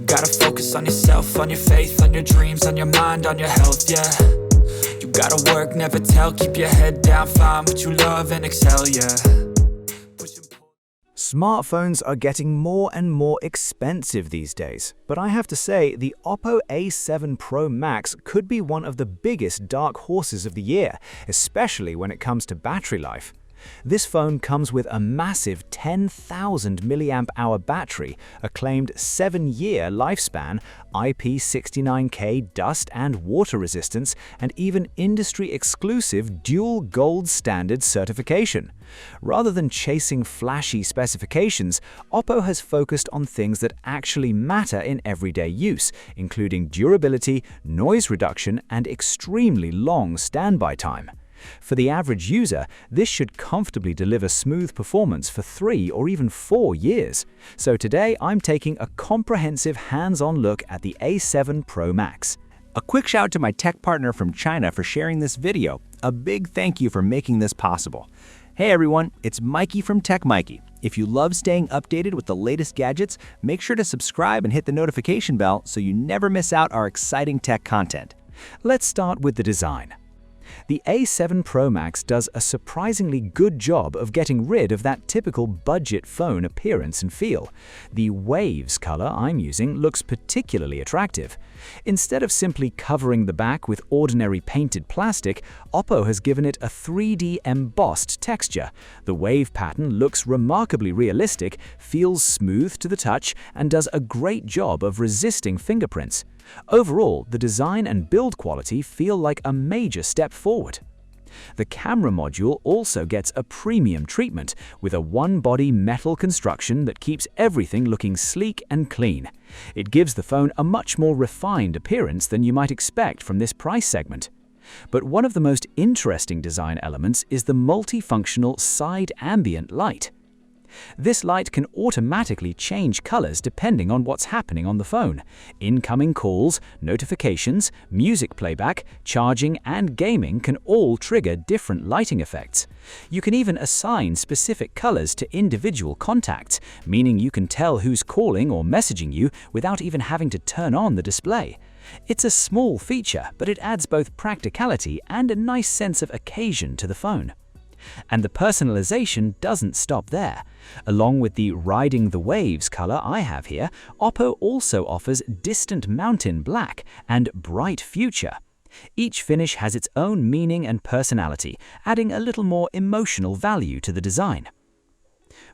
gotta focus on yourself, on your faith, on your dreams, on your mind, on your health, yeah. You gotta work, never tell, keep your head down, find what you love and excel, yeah. Smartphones are getting more and more expensive these days, but I have to say the OPPO A7 Pro Max could be one of the biggest dark horses of the year, especially when it comes to battery life. This phone comes with a massive 10,000 mAh battery, a claimed 7-year lifespan, IP69K dust and water resistance, and even industry-exclusive dual gold standard certification. Rather than chasing flashy specifications, OPPO has focused on things that actually matter in everyday use, including durability, noise reduction, and extremely long standby time. For the average user, this should comfortably deliver smooth performance for 3 or even 4 years. So today, I'm taking a comprehensive hands-on look at the A7 Pro Max. A quick shout out to my tech partner from China for sharing this video. A big thank you for making this possible. Hey everyone, it's Maiky from techmaiky. If you love staying updated with the latest gadgets, make sure to subscribe and hit the notification bell so you never miss out our exciting tech content. Let's start with the design. The A7 Pro Max does a surprisingly good job of getting rid of that typical budget phone appearance and feel. The Waves color I'm using looks particularly attractive. Instead of simply covering the back with ordinary painted plastic, OPPO has given it a 3D embossed texture. The wave pattern looks remarkably realistic, feels smooth to the touch, and does a great job of resisting fingerprints. Overall, the design and build quality feel like a major step forward. The camera module also gets a premium treatment with a one-body metal construction that keeps everything looking sleek and clean. It gives the phone a much more refined appearance than you might expect from this price segment. But one of the most interesting design elements is the multifunctional side ambient light. This light can automatically change colors depending on what's happening on the phone. Incoming calls, notifications, music playback, charging, and gaming can all trigger different lighting effects. You can even assign specific colors to individual contacts, meaning you can tell who's calling or messaging you without even having to turn on the display. It's a small feature, but it adds both practicality and a nice sense of occasion to the phone. And the personalization doesn't stop there. Along with the Riding the Waves color I have here, OPPO also offers Distant Mountain Black and Bright Future. Each finish has its own meaning and personality, adding a little more emotional value to the design.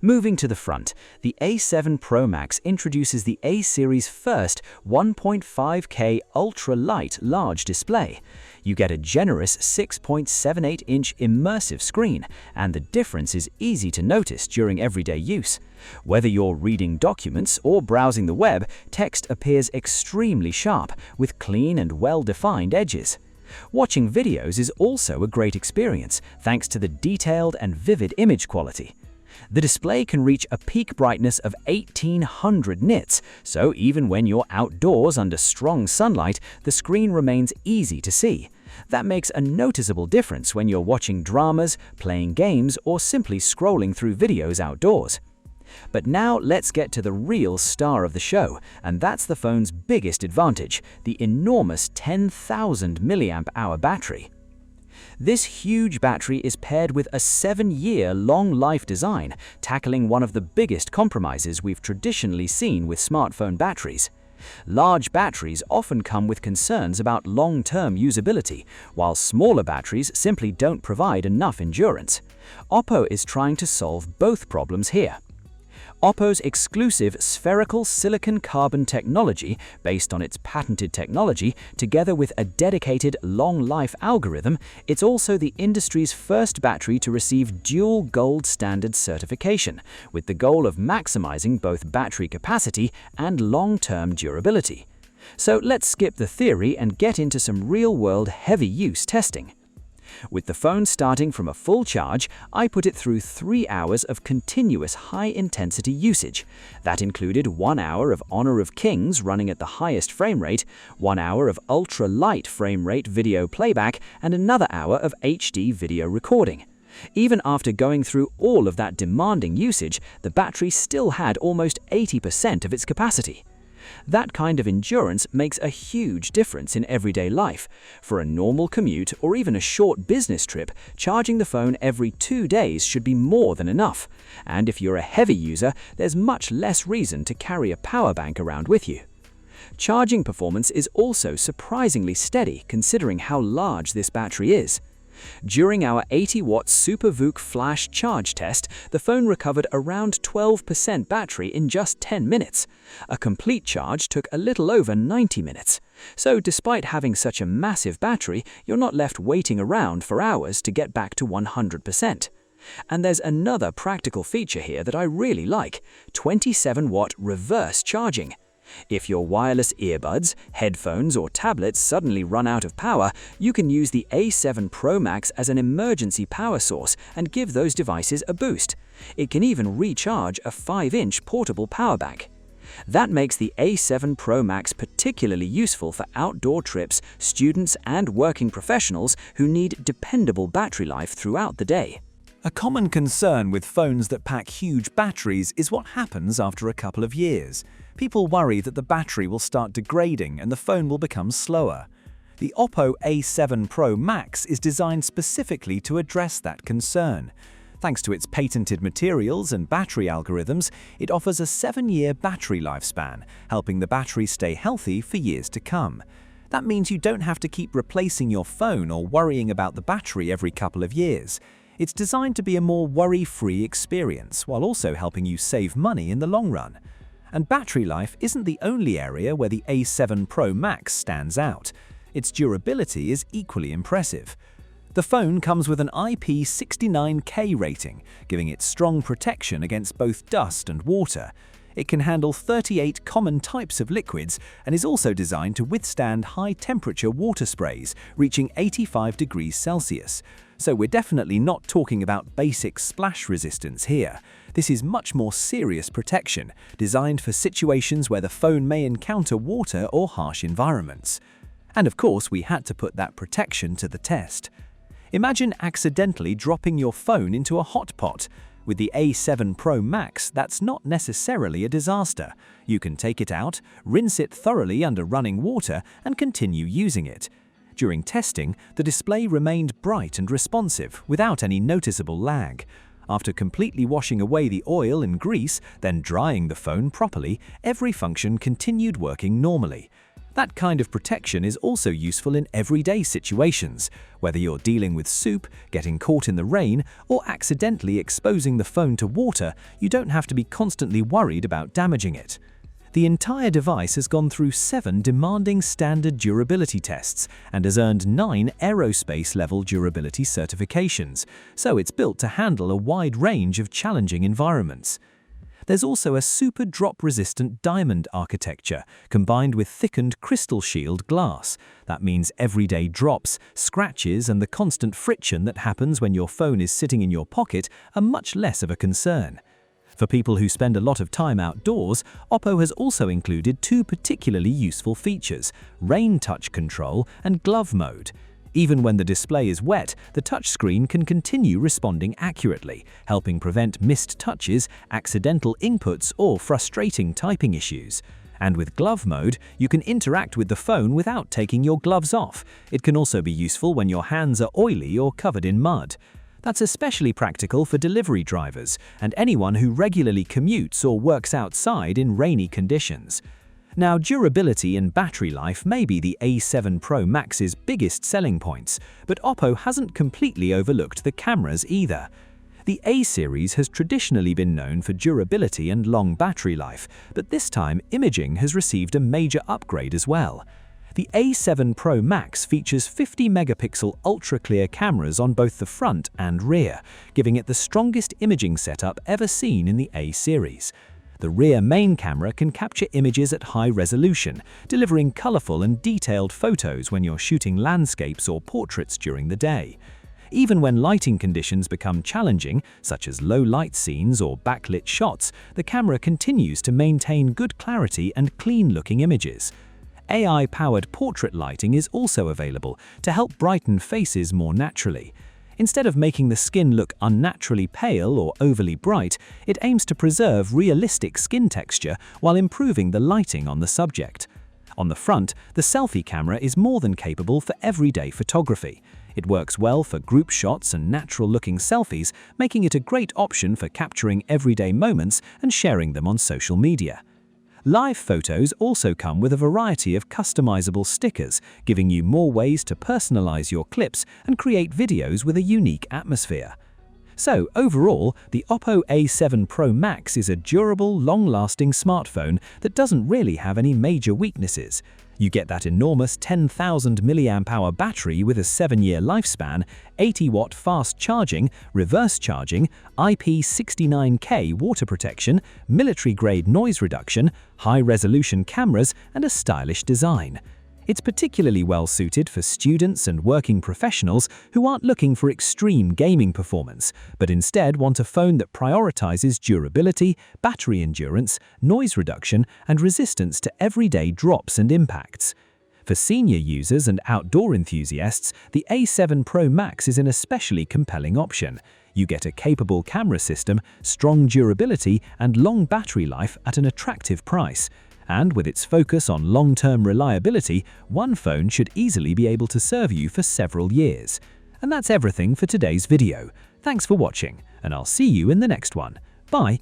Moving to the front, the A7 Pro Max introduces the A-series' first 1.5K ultra-light large display. You get a generous 6.78-inch immersive screen, and the difference is easy to notice during everyday use. Whether you're reading documents or browsing the web, text appears extremely sharp, with clean and well-defined edges. Watching videos is also a great experience, thanks to the detailed and vivid image quality. The display can reach a peak brightness of 1800 nits, so even when you're outdoors under strong sunlight, the screen remains easy to see. That makes a noticeable difference when you're watching dramas, playing games, or simply scrolling through videos outdoors. But now let's get to the real star of the show, and that's the phone's biggest advantage, the enormous 10,000 mAh battery. This huge battery is paired with a 7-year long-life design, tackling one of the biggest compromises we've traditionally seen with smartphone batteries. Large batteries often come with concerns about long-term usability, while smaller batteries simply don't provide enough endurance. OPPO is trying to solve both problems here. OPPO's exclusive spherical silicon carbon technology, based on its patented technology, together with a dedicated long-life algorithm, it's also the industry's first battery to receive dual gold standard certification, with the goal of maximizing both battery capacity and long-term durability. So let's skip the theory and get into some real-world heavy-use testing. With the phone starting from a full charge, I put it through 3 hours of continuous high-intensity usage. That included 1 hour of Honor of Kings running at the highest frame rate, 1 hour of ultra-light frame rate video playback, and another hour of HD video recording. Even after going through all of that demanding usage, the battery still had almost 80% of its capacity. That kind of endurance makes a huge difference in everyday life. For a normal commute or even a short business trip, charging the phone every 2 days should be more than enough. And if you're a heavy user, there's much less reason to carry a power bank around with you. Charging performance is also surprisingly steady considering how large this battery is. During our 80W SuperVOOC flash charge test, the phone recovered around 12% battery in just 10 minutes. A complete charge took a little over 90 minutes. So despite having such a massive battery, you're not left waiting around for hours to get back to 100%. And there's another practical feature here that I really like: 27W reverse charging. If your wireless earbuds, headphones, or tablets suddenly run out of power, you can use the A7 Pro Max as an emergency power source and give those devices a boost. It can even recharge a 5-inch portable power bank. That makes the A7 Pro Max particularly useful for outdoor trips, students, and working professionals who need dependable battery life throughout the day. A common concern with phones that pack huge batteries is what happens after a couple of years. People worry that the battery will start degrading and the phone will become slower. The OPPO A7 Pro Max is designed specifically to address that concern. Thanks to its patented materials and battery algorithms, it offers a 7-year battery lifespan, helping the battery stay healthy for years to come. That means you don't have to keep replacing your phone or worrying about the battery every couple of years. It's designed to be a more worry-free experience while also helping you save money in the long run. And battery life isn't the only area where the A7 Pro Max stands out. Its durability is equally impressive. The phone comes with an IP69K rating, giving it strong protection against both dust and water. It can handle 38 common types of liquids and is also designed to withstand high-temperature water sprays, reaching 85 degrees Celsius. So we're definitely not talking about basic splash resistance here. This is much more serious protection, designed for situations where the phone may encounter water or harsh environments. And of course, we had to put that protection to the test. Imagine accidentally dropping your phone into a hot pot. With the A7 Pro Max, that's not necessarily a disaster. You can take it out, rinse it thoroughly under running water, and continue using it. During testing, the display remained bright and responsive, without any noticeable lag. After completely washing away the oil and grease, then drying the phone properly, every function continued working normally. That kind of protection is also useful in everyday situations. Whether you're dealing with soup, getting caught in the rain, or accidentally exposing the phone to water, you don't have to be constantly worried about damaging it. The entire device has gone through 7 demanding standard durability tests and has earned 9 aerospace-level durability certifications, so it's built to handle a wide range of challenging environments. There's also a super drop-resistant diamond architecture combined with thickened crystal shield glass. That means everyday drops, scratches, and the constant friction that happens when your phone is sitting in your pocket are much less of a concern. For people who spend a lot of time outdoors, OPPO has also included 2 particularly useful features: rain touch control and glove mode. Even when the display is wet, the touchscreen can continue responding accurately, helping prevent missed touches, accidental inputs, or frustrating typing issues. And with glove mode, you can interact with the phone without taking your gloves off. It can also be useful when your hands are oily or covered in mud. That's especially practical for delivery drivers and anyone who regularly commutes or works outside in rainy conditions. Now, durability and battery life may be the A7 Pro Max's biggest selling points, but OPPO hasn't completely overlooked the cameras either. The A series has traditionally been known for durability and long battery life, but this time imaging has received a major upgrade as well. The A7 Pro Max features 50-megapixel ultra-clear cameras on both the front and rear, giving it the strongest imaging setup ever seen in the A series. The rear main camera can capture images at high resolution, delivering colorful and detailed photos when you're shooting landscapes or portraits during the day. Even when lighting conditions become challenging, such as low-light scenes or backlit shots, the camera continues to maintain good clarity and clean-looking images. AI-powered portrait lighting is also available to help brighten faces more naturally. Instead of making the skin look unnaturally pale or overly bright, it aims to preserve realistic skin texture while improving the lighting on the subject. On the front, the selfie camera is more than capable for everyday photography. It works well for group shots and natural-looking selfies, making it a great option for capturing everyday moments and sharing them on social media. Live photos also come with a variety of customizable stickers, giving you more ways to personalize your clips and create videos with a unique atmosphere. So, overall, the OPPO A7 Pro Max is a durable, long-lasting smartphone that doesn't really have any major weaknesses. You get that enormous 10,000 mAh battery with a 7-year lifespan, 80-watt fast charging, reverse charging, IP69K water protection, military-grade noise reduction, high-resolution cameras, and a stylish design. It's particularly well-suited for students and working professionals who aren't looking for extreme gaming performance, but instead want a phone that prioritizes durability, battery endurance, noise reduction, and resistance to everyday drops and impacts. For senior users and outdoor enthusiasts, the A7 Pro Max is an especially compelling option. You get a capable camera system, strong durability, and long battery life at an attractive price. And with its focus on long-term reliability, one phone should easily be able to serve you for several years. And that's everything for today's video. Thanks for watching, and I'll see you in the next one. Bye!